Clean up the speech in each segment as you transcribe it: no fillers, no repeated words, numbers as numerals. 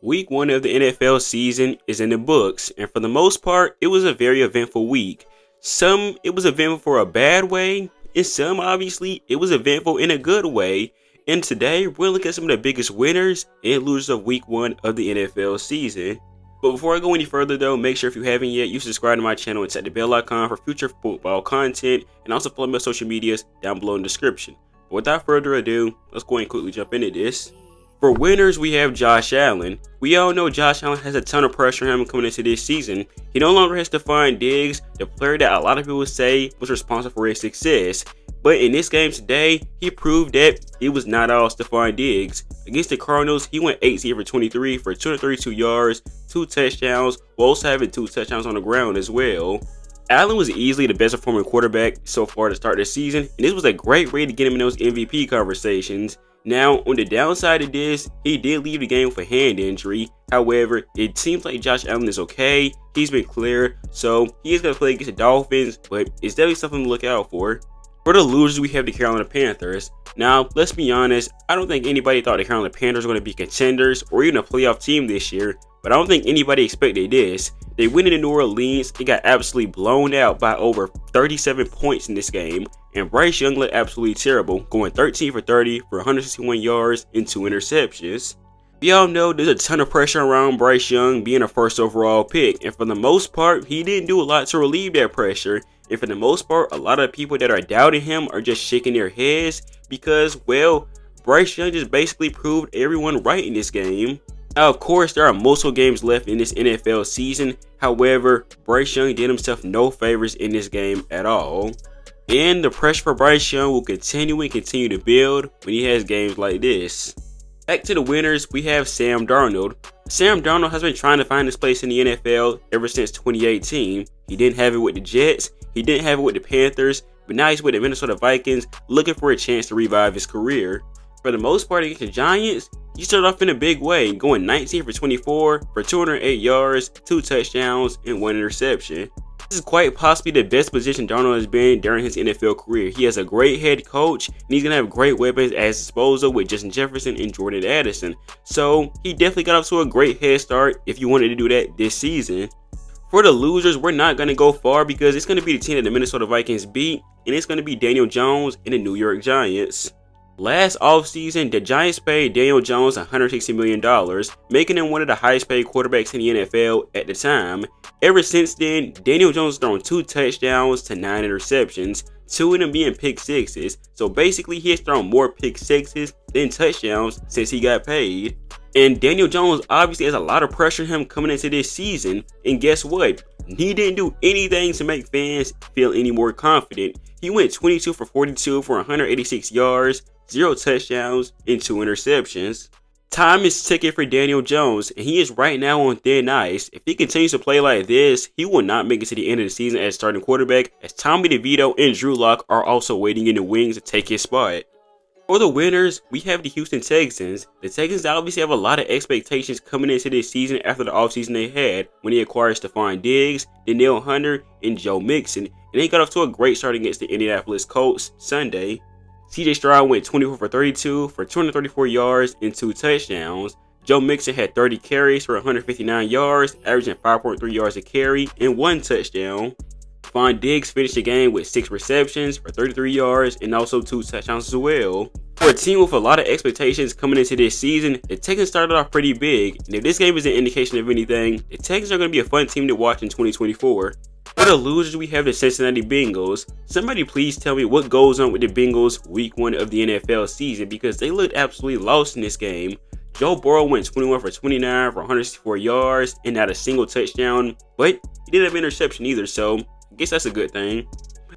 Week 1 of the NFL season is in the books, and for the most part, it was a very eventful week. Some it was eventful for a bad way, and some obviously it was eventful in a good way. And today, we're looking at some of the biggest winners and losers of Week 1 of the NFL season. But before I go any further though, make sure if you haven't yet, you subscribe to my channel and set the bell icon for future football content, and also follow me on social medias down below in the description. But without further ado, let's go ahead and quickly jump into this. For winners, we have Josh Allen. We all know Josh Allen has a ton of pressure on him coming into this season. He no longer has Stephon Diggs, the player that a lot of people say was responsible for his success. But in this game today, he proved that it was not all Stephon Diggs. Against the Cardinals, he went 18 for 23 for 232 yards, 2 touchdowns, while also having 2 touchdowns on the ground as well. Allen was easily the best performing quarterback so far to start the season, and this was a great way to get him in those MVP conversations. Now, on the downside of this, he did leave the game with a hand injury. However, it seems like Josh Allen is okay. He's been cleared, so he is going to play against the Dolphins, but it's definitely something to look out for. For the losers, we have the Carolina Panthers. Now, let's be honest, I don't think anybody thought the Carolina Panthers were going to be contenders or even a playoff team this year, but I don't think anybody expected this. They went into New Orleans and got absolutely blown out by over 37 points in this game, and Bryce Young looked absolutely terrible, going 13 for 30 for 161 yards and 2 interceptions. We all know there's a ton of pressure around Bryce Young being a first overall pick, and for the most part, he didn't do a lot to relieve that pressure. And for the most part, a lot of people that are doubting him are just shaking their heads because, well, Bryce Young just basically proved everyone right in this game. Now, of course, there are multiple games left in this NFL season. However, Bryce Young did himself no favors in this game at all. And the pressure for Bryce Young will continue to build when he has games like this. Back to the winners, we have Sam Darnold. Sam Darnold has been trying to find his place in the NFL ever since 2018. He didn't have it with the Jets, he didn't have it with the Panthers, but now he's with the Minnesota Vikings looking for a chance to revive his career. For the most part against the Giants, he started off in a big way, going 19 for 24 for 208 yards, 2 touchdowns, and 1 interception. This is quite possibly the best position Darnold has been during his NFL career. He has a great head coach, and he's going to have great weapons at his disposal with Justin Jefferson and Jordan Addison. So he definitely got off to a great head start if you wanted to do that this season. For the losers, we're not going to go far because it's going to be the team that the Minnesota Vikings beat, and it's going to be Daniel Jones and the New York Giants. Last offseason, the Giants paid Daniel Jones $160 million, making him one of the highest paid quarterbacks in the NFL at the time. Ever since then, Daniel Jones has thrown 2 touchdowns to 9 interceptions, 2 of them being pick sixes. So basically, he has thrown more pick sixes than touchdowns since he got paid. And Daniel Jones obviously has a lot of pressure on him coming into this season. And guess what? He didn't do anything to make fans feel any more confident. He went 22 for 42 for 186 yards, 0 touchdowns, and 2 interceptions. Time is ticking for Daniel Jones, and he is right now on thin ice. If he continues to play like this, he will not make it to the end of the season as starting quarterback, as Tommy DeVito and Drew Lock are also waiting in the wings to take his spot. For the winners, we have the Houston Texans. The Texans obviously have a lot of expectations coming into this season after the offseason they had when they acquired Stephon Diggs, Danielle Hunter, and Joe Mixon, and they got off to a great start against the Indianapolis Colts Sunday. CJ Stroud went 24 for 32 for 234 yards and 2 touchdowns. Joe Mixon had 30 carries for 159 yards, averaging 5.3 yards a carry and 1 touchdown. Stephon Diggs finished the game with 6 receptions for 33 yards and also 2 touchdowns as well. For a team with a lot of expectations coming into this season, the Texans started off pretty big, and if this game is an indication of anything, the Texans are going to be a fun team to watch in 2024. For the losers, we have the Cincinnati Bengals. Somebody please tell me what goes on with the Bengals week 1 of the NFL season because they looked absolutely lost in this game. Joe Burrow went 21 for 29 for 164 yards and not a single touchdown, but he didn't have an interception either, so I guess that's a good thing.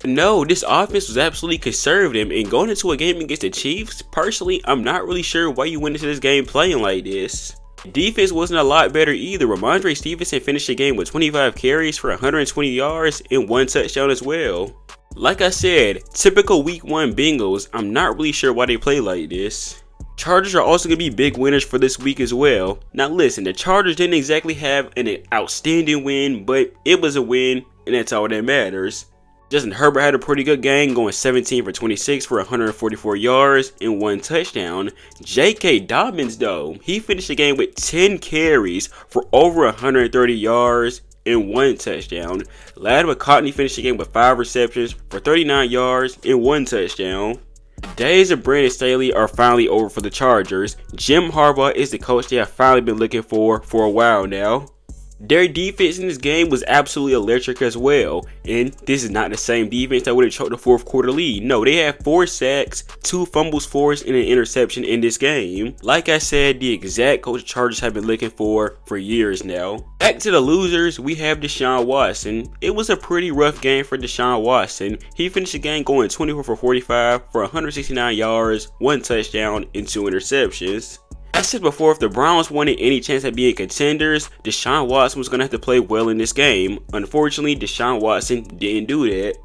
No, this offense was absolutely conservative, and going into a game against the Chiefs, personally, I'm not really sure why you went into this game playing like this. Defense wasn't a lot better either. Ramondre Stevenson finished the game with 25 carries for 120 yards and 1 touchdown as well. Like I said, typical week 1 Bengals, I'm not really sure why they play like this. Chargers are also going to be big winners for this week as well. Now listen, the Chargers didn't exactly have an outstanding win, but it was a win, and that's all that matters. Justin Herbert had a pretty good game, going 17 for 26 for 144 yards and 1 touchdown. J.K. Dobbins, though, he finished the game with 10 carries for over 130 yards and 1 touchdown. Lad McConkey finished the game with 5 receptions for 39 yards and 1 touchdown. The days of Brandon Staley are finally over for the Chargers. Jim Harbaugh is the coach they have finally been looking for a while now. Their defense in this game was absolutely electric as well, and this is not the same defense that would have choked the fourth quarter lead. No, they had 4 sacks, 2 fumbles forced, and an interception in this game. Like I said, the exact coach the Chargers have been looking for years now. Back to the losers, we have Deshaun Watson. It was a pretty rough game for Deshaun Watson. He finished the game going 24 for 45 for 169 yards, 1 touchdown, and 2 interceptions. I said before, if the Browns wanted any chance at being contenders, Deshaun Watson was going to have to play well in this game. Unfortunately, Deshaun Watson didn't do that.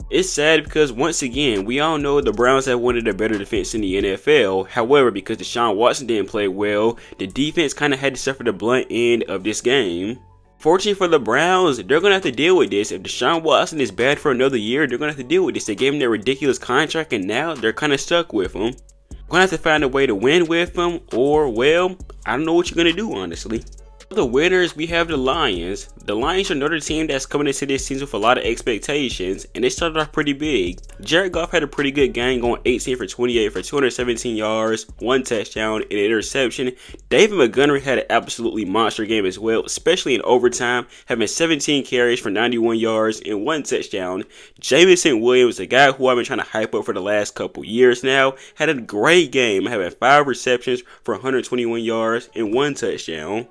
It's sad because, once again, we all know the Browns have one of the better defense in the NFL. However, because Deshaun Watson didn't play well, the defense kind of had to suffer the blunt end of this game. Fortunately for the Browns, they're going to have to deal with this. If Deshaun Watson is bad for another year, they're going to have to deal with this. They gave him their ridiculous contract, and now they're kind of stuck with him. Gonna have to find a way to win with them, or, well, I don't know what you're gonna do, honestly. For the winners, we have the Lions. The Lions are another team that's coming into this season with a lot of expectations, and they started off pretty big. Jared Goff had a pretty good game, going 18 for 28 for 217 yards, 1 touchdown, and an interception. David Montgomery had an absolutely monster game as well, especially in overtime, having 17 carries for 91 yards and 1 touchdown. Jameson Williams, the guy who I've been trying to hype up for the last couple years now, had a great game, having 5 receptions for 121 yards and 1 touchdown.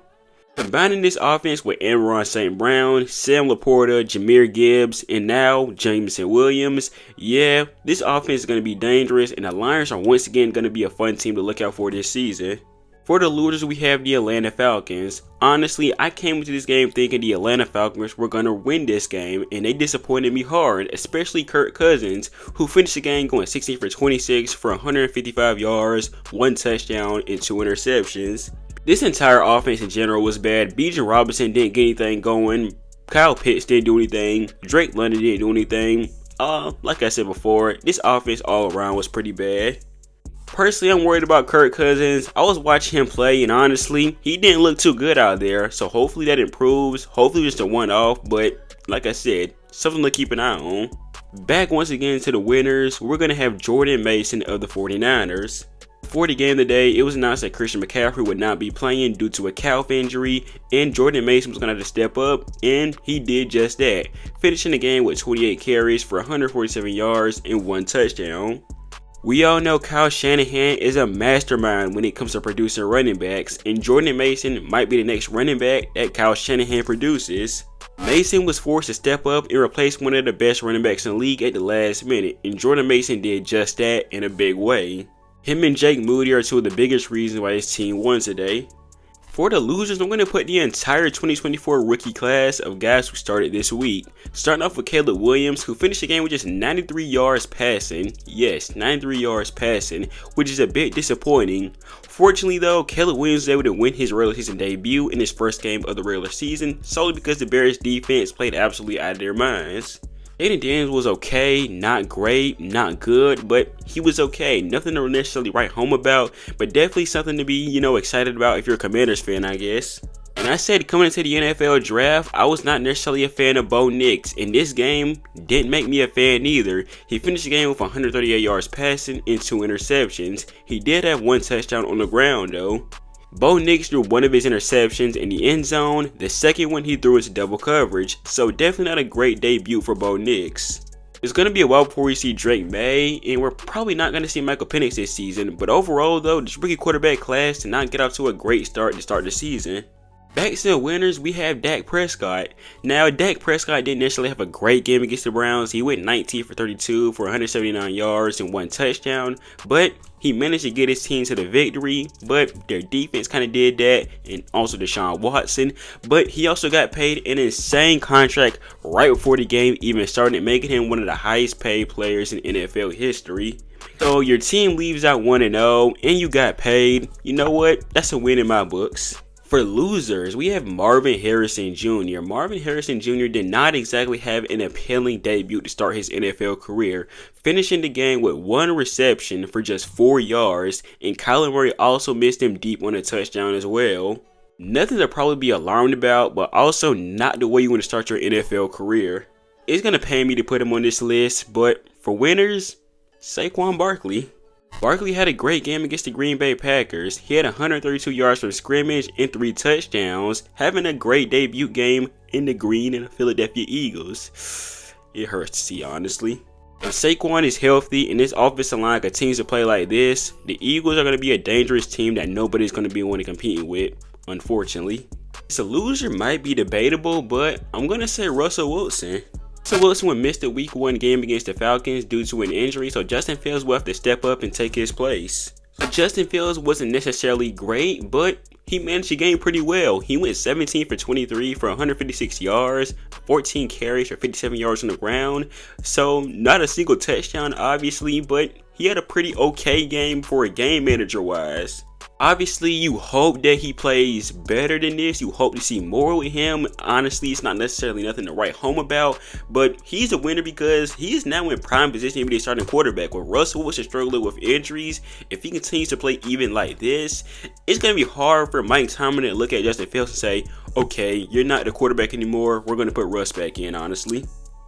Combining this offense with Amon-Ra St. Brown, Sam Laporta, Jahmyr Gibbs, and now Jameson Williams, yeah, this offense is going to be dangerous, and the Lions are once again going to be a fun team to look out for this season. For the losers, we have the Atlanta Falcons. Honestly, I came into this game thinking the Atlanta Falcons were going to win this game, and they disappointed me hard, especially Kirk Cousins, who finished the game going 16 for 26 for 155 yards, 1 touchdown, and 2 interceptions. This entire offense in general was bad. Bijan Robinson didn't get anything going. Kyle Pitts didn't do anything. Drake London didn't do anything. Like I said before, this offense all around was pretty bad. Personally, I'm worried about Kirk Cousins. I was watching him play, and honestly, he didn't look too good out there. So hopefully that improves. Hopefully just a one-off. But like I said, something to keep an eye on. Back once again to the winners, we're going to have Jordan Mason of the 49ers. Before the game today, it was announced that Christian McCaffrey would not be playing due to a calf injury, and Jordan Mason was going to have to step up, and he did just that, finishing the game with 28 carries for 147 yards and 1 touchdown. We all know Kyle Shanahan is a mastermind when it comes to producing running backs, and Jordan Mason might be the next running back that Kyle Shanahan produces. Mason was forced to step up and replace one of the best running backs in the league at the last minute, and Jordan Mason did just that in a big way. Him and Jake Moody are 2 of the biggest reasons why his team won today. For the losers, I'm going to put the entire 2024 rookie class of guys who started this week. Starting off with Caleb Williams, who finished the game with just 93 yards passing. Yes, 93 yards passing, which is a bit disappointing. Fortunately though, Caleb Williams was able to win his regular season debut in his first game of the regular season, solely because the Bears defense played absolutely out of their minds. Aiden Daniels was okay, not great, not good, but he was okay. Nothing to necessarily write home about, but definitely something to be, excited about if you're a Commanders fan, I guess. And I said coming into the NFL draft, I was not necessarily a fan of Bo Nix, and this game didn't make me a fan either. He finished the game with 138 yards passing and 2 interceptions. He did have 1 touchdown on the ground though. Bo Nix threw one of his interceptions in the end zone. The second one he threw into double coverage, so definitely not a great debut for Bo Nix. It's going to be a while before we see Drake May, and we're probably not going to see Michael Penix this season, but overall though, this rookie quarterback class did not get off to a great start to start the season. Back to the winners, we have Dak Prescott. Now, Dak Prescott didn't necessarily have a great game against the Browns. He went 19 for 32 for 179 yards and 1 touchdown, but he managed to get his team to the victory, but their defense kind of did that, and also Deshaun Watson. But he also got paid an insane contract right before the game even started, making him one of the highest paid players in NFL history. So your team leaves out 1-0 and you got paid. You know what? That's a win in my books. For losers, we have Marvin Harrison Jr. Marvin Harrison Jr. did not exactly have an appealing debut to start his NFL career, finishing the game with 1 reception for just 4 yards, and Kyler Murray also missed him deep on a touchdown as well. Nothing to probably be alarmed about, but also not the way you want to start your NFL career. It's going to pain me to put him on this list, but for winners, Saquon Barkley. Barkley had a great game against the Green Bay Packers. He had 132 yards from scrimmage and 3 touchdowns, having a great debut game in the green and the Philadelphia Eagles. It hurts to see, honestly. If Saquon is healthy and this offensive line continues to play like this, the Eagles are going to be a dangerous team that nobody's going to be wanting to compete with, unfortunately. So loser might be debatable, but I'm going to say Russell Wilson. Russell Wilson would miss the Week 1 game against the Falcons due to an injury, so Justin Fields will have to step up and take his place. So Justin Fields wasn't necessarily great, but he managed the game pretty well. He went 17 for 23 for 156 yards, 14 carries for 57 yards on the ground. So not a single touchdown, obviously, but he had a pretty okay game for a game manager wise. Obviously, you hope that he plays better than this. You hope to see more with him. Honestly, it's not necessarily nothing to write home about, but he's a winner because he is now in prime position to be the starting quarterback. With Russell Wilson struggling with injuries, if he continues to play even like this, it's going to be hard for Mike Tomlin to look at Justin Fields and say, okay, you're not the quarterback anymore. We're going to put Russ back in, honestly.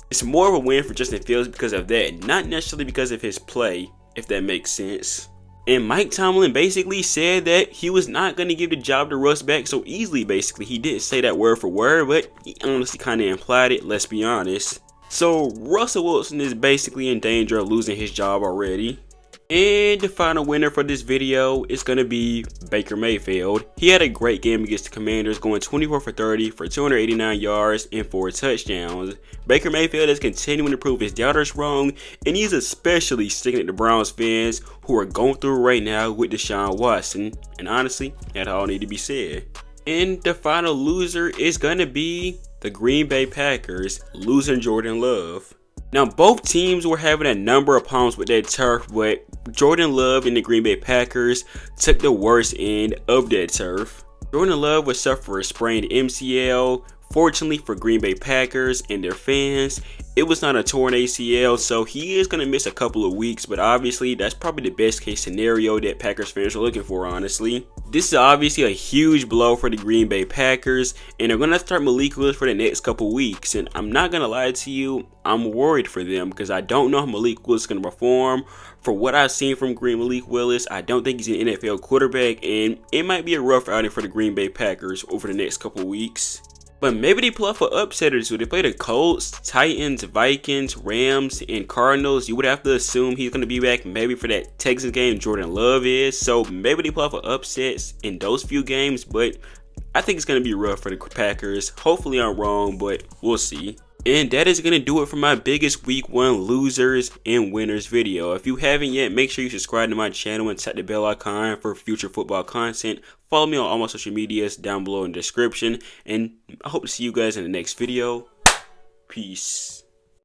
It's more of a win for Justin Fields because of that, not necessarily because of his play, if that makes sense. And Mike Tomlin basically said that he was not going to give the job to Russ back so easily, basically. He didn't say that word for word, but he honestly kind of implied it, let's be honest. So Russell Wilson is basically in danger of losing his job already. And the final winner for this video is going to be Baker Mayfield. He had a great game against the Commanders, going 24 for 30 for 289 yards and 4 touchdowns. Baker Mayfield is continuing to prove his doubters wrong, and he's especially sticking at the Browns fans who are going through right now with Deshaun Watson. And honestly, that all need to be said. And the final loser is going to be the Green Bay Packers, losing Jordan Love. Now, both teams were having a number of problems with their turf, but Jordan Love and the Green Bay Packers took the worst end of that turf. Jordan Love would suffer a sprained MCL. Fortunately for Green Bay Packers and their fans, it was not a torn ACL, so he is going to miss a couple of weeks, but obviously that's probably the best case scenario that Packers fans are looking for, honestly. This is obviously a huge blow for the Green Bay Packers, and they're going to start Malik Willis for the next couple weeks, and I'm not going to lie to you, I'm worried for them because I don't know how Malik Willis is going to perform. For what I've seen from Malik Willis, I don't think he's an NFL quarterback, and it might be a rough outing for the Green Bay Packers over the next couple weeks. But maybe they pull off an upset or two. They play the Colts, Titans, Vikings, Rams, and Cardinals. You would have to assume he's going to be back maybe for that Texans game Jordan Love is. So maybe they pull off an upset in those few games. But I think it's going to be rough for the Packers. Hopefully I'm wrong, but we'll see. And that is going to do it for my biggest week 1 losers and winners video. If you haven't yet, make sure you subscribe to my channel and tap the bell icon for future football content. Follow me on all my social medias down below in the description. And I hope to see you guys in the next video. Peace.